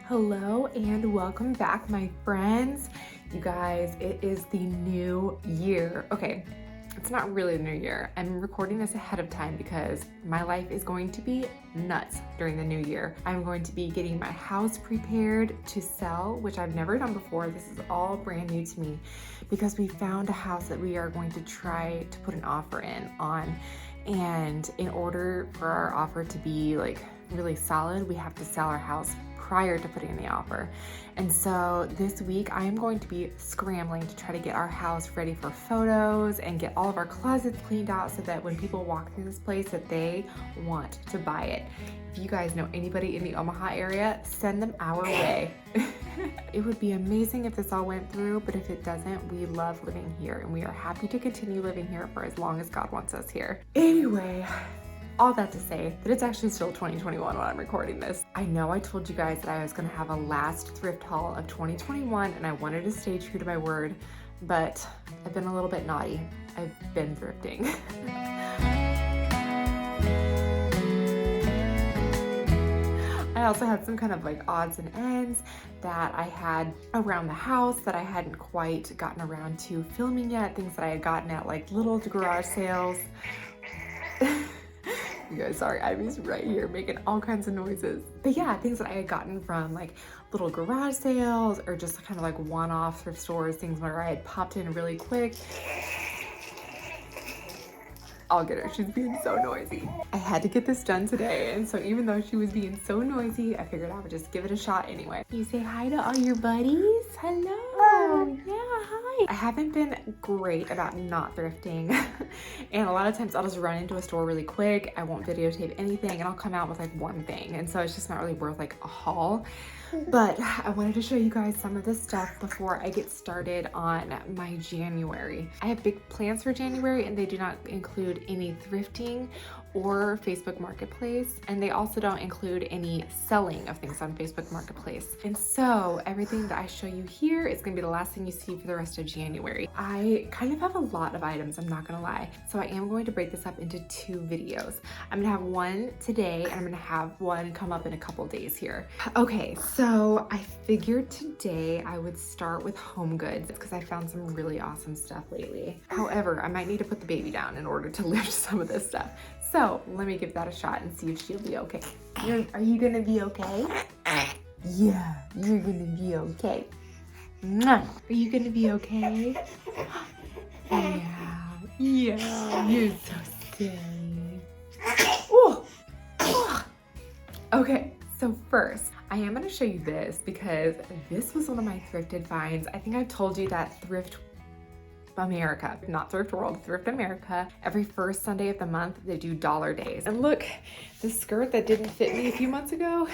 Hello and welcome back, my friends. You guys, it is the new year. Okay, it's not really the new year. I'm recording this ahead of time because my life is going to be nuts during the new year. I'm going to be getting my house prepared to sell, which I've never done before. This is all brand new to me because we found a house that we are going to try to put an offer in on. And in order for our offer to be like really solid, we have to sell our house prior to putting in the offer. And so this week I am going to be scrambling to try to get our house ready for photos and get all of our closets cleaned out so that when people walk through this place that they want to buy it. If you guys know anybody in the Omaha area, send them our way. It would be amazing if this all went through, but if it doesn't, we love living here and we are happy to continue living here for as long as God wants us here. Anyway, all that to say that it's actually still 2021 when I'm recording this. I know I told you guys that I was gonna have a last thrift haul of 2021 and I wanted to stay true to my word, but I've been a little bit naughty. I've been thrifting. I also had some kind of like odds and ends that I had around the house that I hadn't quite gotten around to filming yet, things that I had gotten at like little garage sales. You guys, sorry, Ivy's right here making all kinds of noises. But yeah, things that I had gotten from like little garage sales or just kind of like one-off thrift stores, things where I had popped in really quick. I'll get her, she's being so noisy. I had to get this done today, and so even though she was being so noisy, I figured I would just give it a shot anyway. You say hi to all your buddies? Hello. Yeah, hi. I haven't been great about not thrifting. And a lot of times I'll just run into a store really quick. I won't videotape anything and I'll come out with like one thing. And so it's just not really worth like a haul. But I wanted to show you guys some of this stuff before I get started on my January. I have big plans for January and they do not include any thrifting or Facebook Marketplace. And they also don't include any selling of things on Facebook Marketplace. And so everything that I show you here is gonna be the last thing you see for the rest of January. I kind of have a lot of items, I'm not gonna lie. So I am going to break this up into 2 videos. I'm gonna have one today and I'm gonna have one come up in a couple days here. Okay, so I figured today I would start with home goods because I found some really awesome stuff lately. However, I might need to put the baby down in order to lift some of this stuff. So let me give that a shot and see if she'll be okay. Are you gonna be okay? Yeah, you're gonna be okay. Are you gonna be okay? Yeah, you're so scary. Oh. Okay, so first, I am gonna show you this because this was one of my thrifted finds. I think I've told you that Thrift America, not Thrift World, Thrift America, every first Sunday of the month, they do dollar days. And look, this skirt that didn't fit me a few months ago,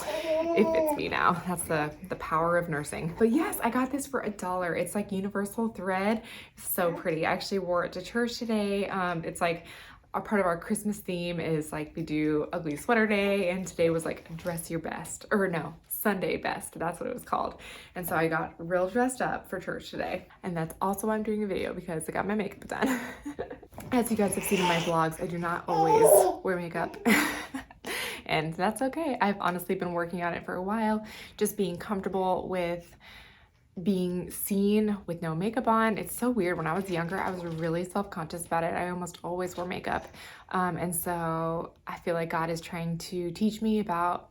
it fits me now. That's the power of nursing. But yes, I got this for $1. It's like universal thread. So pretty. I actually wore it to church today. It's like a part of our Christmas theme is like we do ugly sweater day, and today was like dress your best, or no, Sunday best, that's what it was called. And so I got real dressed up for church today, and that's also why I'm doing a video, because I got my makeup done. As you guys have seen in my vlogs, I do not always wear makeup. And that's okay. I've honestly been working on it for a while, just being comfortable with being seen with no makeup on. It's so weird. When I was younger, I was really self-conscious about it. I almost always wore makeup. And so I feel like God is trying to teach me about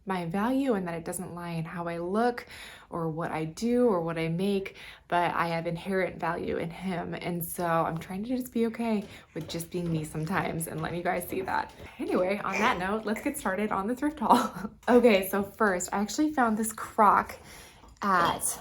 my value and that it doesn't lie in how I look or what I do or what I make, but I have inherent value in Him. And so I'm trying to just be okay with just being me sometimes and letting you guys see that. Anyway, on that note, let's get started on the thrift haul. Okay, so first, I actually found this crock at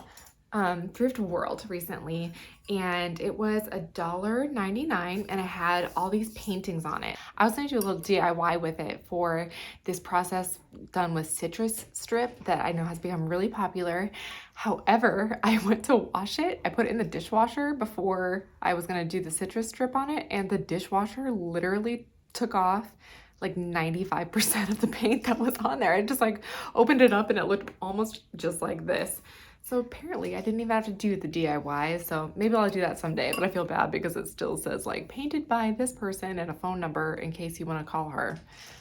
Thrift World recently, and it was $1.99 and I had all these paintings on it. I was gonna do a little DIY with it for this process done with citrus strip that I know has become really popular. However, I went to wash it. I put it in the dishwasher before I was gonna do the citrus strip on it, and the dishwasher literally took off like 95% of the paint that was on there. I just like opened it up and it looked almost just like this. So apparently I didn't even have to do the DIY, so maybe I'll do that someday, but I feel bad because it still says like painted by this person and a phone number in case you want to call her.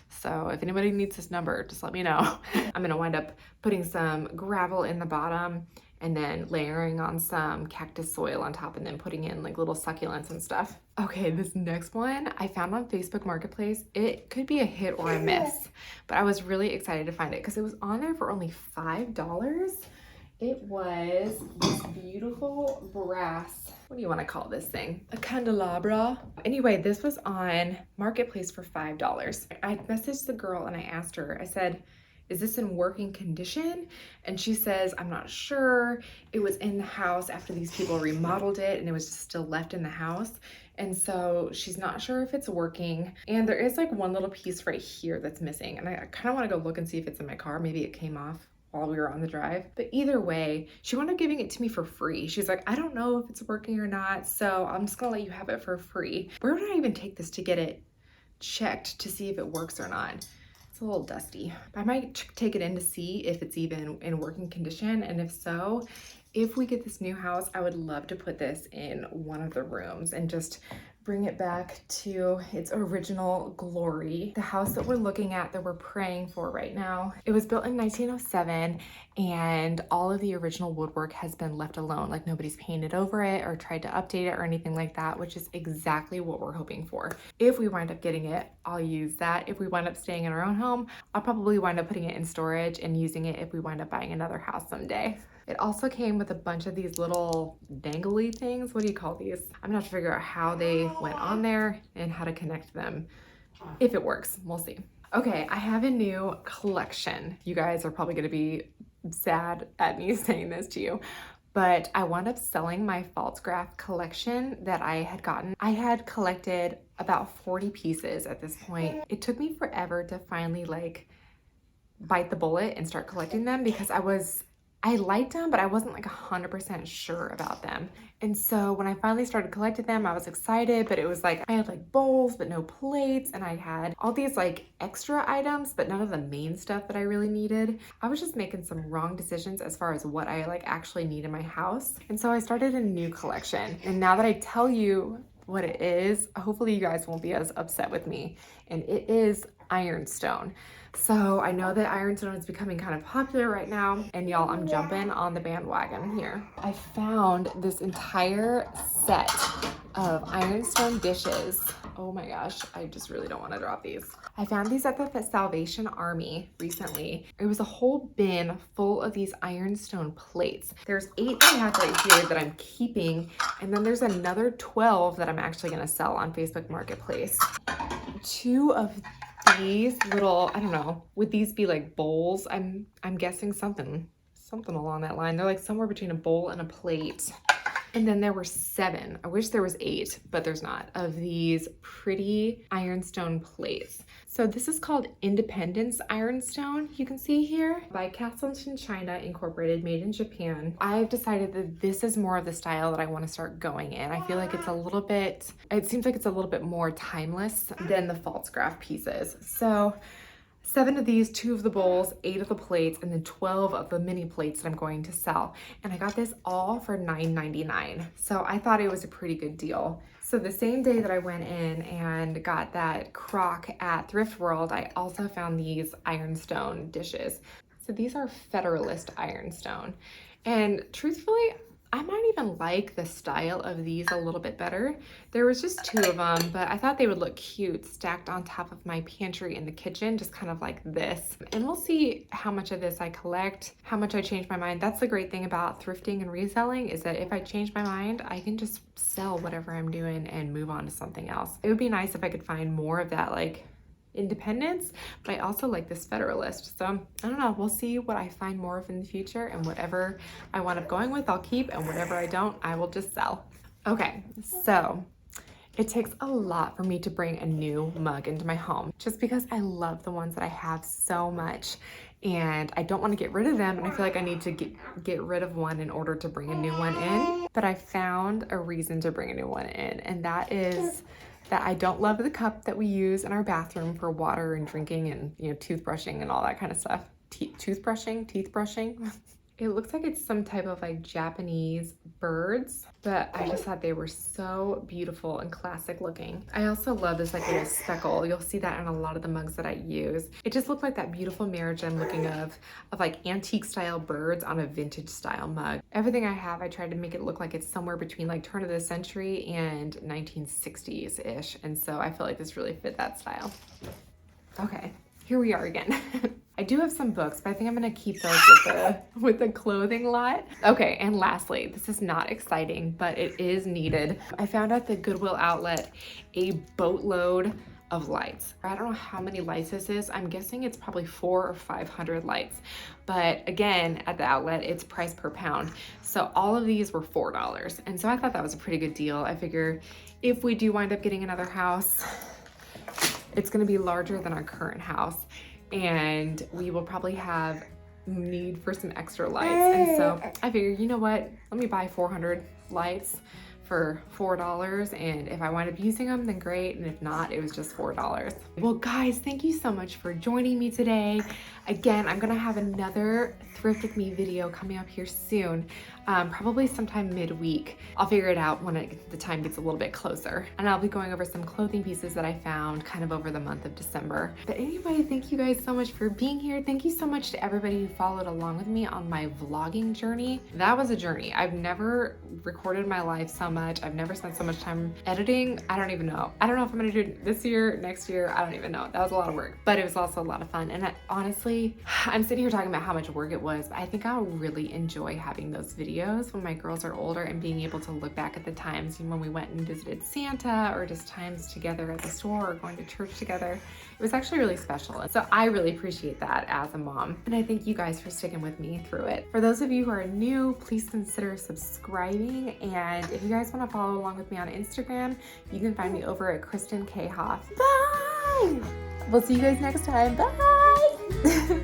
So if anybody needs this number, just let me know. I'm gonna wind up putting some gravel in the bottom and then layering on some cactus soil on top and then putting in like little succulents and stuff. Okay, this next one I found on Facebook Marketplace. It could be a hit or a miss, but I was really excited to find it because it was on there for only $5. It was this beautiful brass, what do you want to call this thing? A candelabra. Anyway, this was on Marketplace for $5. I messaged the girl and I asked her, I said, is this in working condition? And she says, I'm not sure. It was in the house after these people remodeled it and it was just still left in the house. And so she's not sure if it's working. And there is like one little piece right here that's missing. And I kind of want to go look and see if it's in my car. Maybe it came off while we were on the drive. But either way, she wound up giving it to me for free. She's like, I don't know if it's working or not, so I'm just gonna let you have it for free. Where would I even take this to get it checked to see if it works or not? It's a little dusty. I might take it in to see if it's even in working condition, and if so, if we get this new house, I would love to put this in one of the rooms and just bring it back to its original glory. The house that we're looking at, that we're praying for right now, it was built in 1907 and all of the original woodwork has been left alone. Like nobody's painted over it or tried to update it or anything like that, which is exactly what we're hoping for. If we wind up getting it, I'll use that. If we wind up staying in our own home, I'll probably wind up putting it in storage and using it if we wind up buying another house someday. It also came with a bunch of these little dangly things. What do you call these? I'm gonna have to figure out how they went on there and how to connect them. If it works, we'll see. Okay, I have a new collection. You guys are probably gonna be sad at me saying this to you, but I wound up selling my false graph collection that I had gotten. I had collected about 40 pieces at this point. It took me forever to finally like bite the bullet and start collecting them because I liked them, but I wasn't like 100% sure about them. And so when I finally started collecting them, I was excited, but it was like, I had like bowls, but no plates. And I had all these like extra items, but none of the main stuff that I really needed. I was just making some wrong decisions as far as what I like actually need in my house. And so I started a new collection. And now that I tell you what it is, hopefully you guys won't be as upset with me. And it is ironstone. So I know that ironstone is becoming kind of popular right now, and y'all, I'm jumping on the bandwagon here. I found this entire set of ironstone dishes. Oh my gosh, I just really don't want to drop these. I found these at the Salvation Army recently. It was a whole bin full of these ironstone plates. There's 8 that I have right here that I'm keeping, and then there's another 12 that I'm actually gonna sell on Facebook Marketplace. 2 of these little, I don't know, would these be like bowls? I'm guessing something along that line. They're like somewhere between a bowl and a plate. And then there were 7, I wish there was 8, but there's not, of these pretty ironstone plates. So this is called Independence Ironstone, you can see here, by Castleton China Incorporated, made in Japan. I've decided that this is more of the style that I want to start going in. I feel like it's a little bit, it seems like it's a little bit more timeless than the false graph pieces. So 7 of these, 2 of the bowls, 8 of the plates, and then 12 of the mini plates that I'm going to sell. And I got this all for $9.99. So I thought it was a pretty good deal. So the same day that I went in and got that crock at Thrift World, I also found these ironstone dishes. So these are Federalist ironstone. And truthfully, I might even like the style of these a little bit better. There was just 2 of them, but I thought they would look cute stacked on top of my pantry in the kitchen, just kind of like this. And we'll see how much of this I collect, how much I change my mind. That's the great thing about thrifting and reselling, is that if I change my mind, I can just sell whatever I'm doing and move on to something else. It would be nice if I could find more of that like independence, but I also like this Federalist. So I don't know, we'll see what I find more of in the future, and whatever I wind up going with, I'll keep, and whatever I don't, I will just sell. Okay, so it takes a lot for me to bring a new mug into my home, just because I love the ones that I have so much, and I don't want to get rid of them, and I feel like I need to get rid of one in order to bring a new one in. But I found a reason to bring a new one in, and that is that I don't love the cup that we use in our bathroom for water and drinking and, you know, toothbrushing and all that kind of stuff. Teeth brushing? It looks like it's some type of like Japanese birds, but I just thought they were so beautiful and classic looking. I also love this like little speckle. You'll see that in a lot of the mugs that I use. It just looked like that beautiful marriage I'm looking of like antique style birds on a vintage style mug. Everything I have, I tried to make it look like it's somewhere between like turn of the century and 1960s-ish. And so I feel like this really fit that style. Okay, here we are again. I do have some books, but I think I'm gonna keep those with the clothing lot. Okay, and lastly, this is not exciting, but it is needed. I found at the Goodwill outlet a boatload of lights. I don't know how many lights this is. I'm guessing it's probably 400 or 500 lights. But again, at the outlet, it's priced per pound. So all of these were $4. And so I thought that was a pretty good deal. I figure if we do wind up getting another house, it's gonna be larger than our current house, and we will probably have need for some extra lights. And so I figured, you know what, let me buy 400 lights for $4, and if I wind up using them, then great, and if not, it was just $4. Well guys, thank you so much for joining me today. Again, I'm gonna have another Thrift With Me video coming up here soon, probably sometime midweek. I'll figure it out when the time gets a little bit closer, and I'll be going over some clothing pieces that I found kind of over the month of December. But anyway, thank you guys so much for being here. Thank you so much to everybody who followed along with me on my vlogging journey. That was a journey. I've never recorded my life so much. I've never spent so much time editing. I don't even know. I don't know if I'm gonna do it this year, next year. I don't even know. That was a lot of work, but it was also a lot of fun. And honestly, I'm sitting here talking about how much work it was, but I think I'll really enjoy having those videos when my girls are older and being able to look back at the times when we went and visited Santa, or just times together at the store or going to church together. It was actually really special. And so I really appreciate that as a mom. And I thank you guys for sticking with me through it. For those of you who are new, please consider subscribing. And if you guys want to follow along with me on Instagram, you can find me over at Kristen K. Hoff. Bye! We'll see you guys next time. Bye!